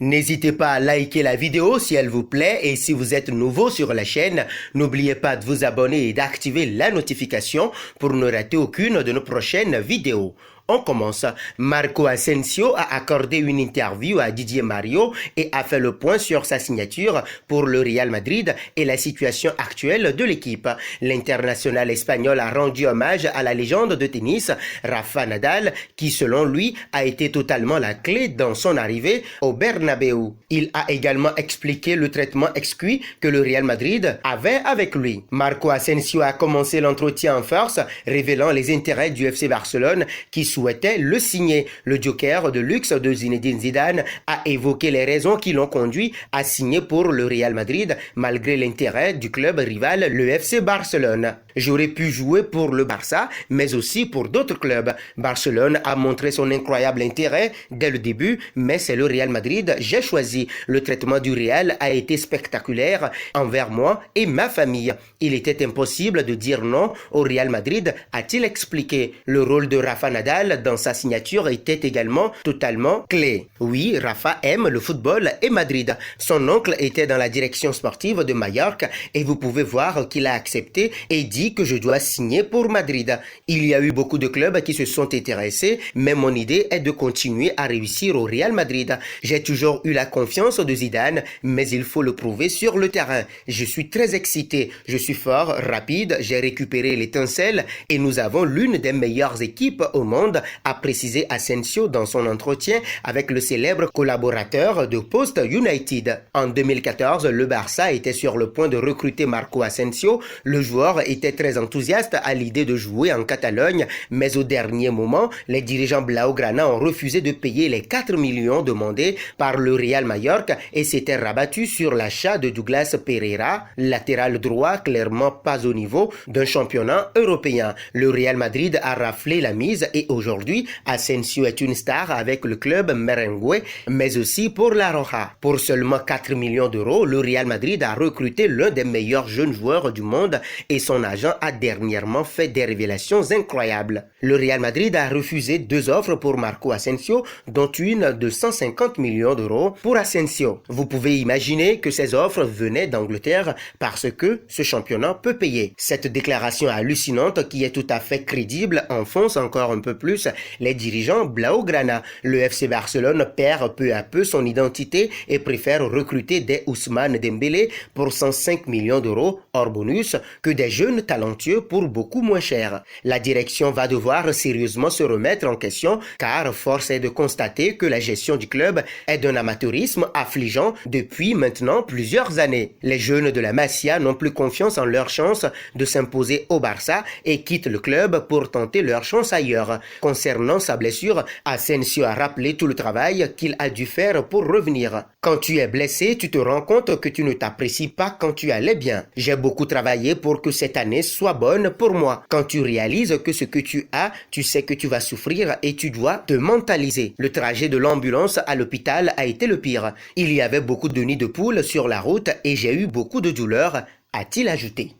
N'hésitez pas à liker la vidéo si elle vous plaît et si vous êtes nouveau sur la chaîne, n'oubliez pas de vous abonner et d'activer la notification pour ne rater aucune de nos prochaines vidéos. On commence. Marco Asensio a accordé une interview à Didier Mario et a fait le point sur sa signature pour le Real Madrid et la situation actuelle de l'équipe. L'international espagnol a rendu hommage à la légende de tennis Rafa Nadal qui, selon lui, a été totalement la clé dans son arrivée au Bernabéu. Il a également expliqué le traitement exquis que le Real Madrid avait avec lui. Marco Asensio a commencé l'entretien en force, révélant les intérêts du FC Barcelone qui souhaitait le signer. Le joker de luxe de Zinedine Zidane a évoqué les raisons qui l'ont conduit à signer pour le Real Madrid malgré l'intérêt du club rival, le FC Barcelone. J'aurais pu jouer pour le Barça, mais aussi pour d'autres clubs. Barcelone a montré son incroyable intérêt dès le début, mais c'est le Real Madrid j'ai choisi. Le traitement du Real a été spectaculaire envers moi et ma famille. Il était impossible de dire non au Real Madrid, a-t-il expliqué. Le rôle de Rafa Nadal dans sa signature était également totalement clé. Oui, Rafa aime le football et Madrid. Son oncle était dans la direction sportive de Mallorca et vous pouvez voir qu'il a accepté et dit que je dois signer pour Madrid. Il y a eu beaucoup de clubs qui se sont intéressés, mais mon idée est de continuer à réussir au Real Madrid. J'ai toujours eu la confiance de Zidane, mais il faut le prouver sur le terrain. Je suis très excité, je suis fort, rapide, j'ai récupéré l'étincelle et nous avons l'une des meilleures équipes au monde, a précisé Asensio dans son entretien avec le célèbre collaborateur de Post United. En 2014, le Barça était sur le point de recruter Marco Asensio. Le joueur était très enthousiaste à l'idée de jouer en Catalogne, mais au dernier moment, les dirigeants blaugrana ont refusé de payer les 4 millions demandés par le Real Mallorca et s'étaient rabattus sur l'achat de Douglas Pereira, latéral droit clairement pas au niveau d'un championnat européen. Le Real Madrid a raflé la mise et aujourd'hui, Asensio est une star avec le club merengue, mais aussi pour la Roja. Pour seulement 4 millions d'euros, le Real Madrid a recruté l'un des meilleurs jeunes joueurs du monde et son agent a dernièrement fait des révélations incroyables. Le Real Madrid a refusé 2 offres pour Marco Asensio, dont une de 150 millions d'euros pour Asensio. Vous pouvez imaginer que ces offres venaient d'Angleterre parce que ce championnat peut payer. Cette déclaration hallucinante qui est tout à fait crédible enfonce encore un peu plus les dirigeants blaugrana. Le FC Barcelone perd peu à peu son identité et préfère recruter des Ousmane Dembélé pour 105 millions d'euros hors bonus que des jeunes talentueux pour beaucoup moins cher. La direction va devoir sérieusement se remettre en question car force est de constater que la gestion du club est d'un amateurisme affligeant depuis maintenant plusieurs années. Les jeunes de la Masia n'ont plus confiance en leur chance de s'imposer au Barça et quittent le club pour tenter leur chance ailleurs. Concernant sa blessure, Asensio a rappelé tout le travail qu'il a dû faire pour revenir. Quand tu es blessé, tu te rends compte que tu ne t'apprécies pas quand tu allais bien. J'ai beaucoup travaillé pour que cette année soit bonne pour moi. Quand tu réalises que ce que tu as, tu sais que tu vas souffrir et tu dois te mentaliser. Le trajet de l'ambulance à l'hôpital a été le pire. Il y avait beaucoup de nids de poules sur la route et j'ai eu beaucoup de douleurs, a-t-il ajouté.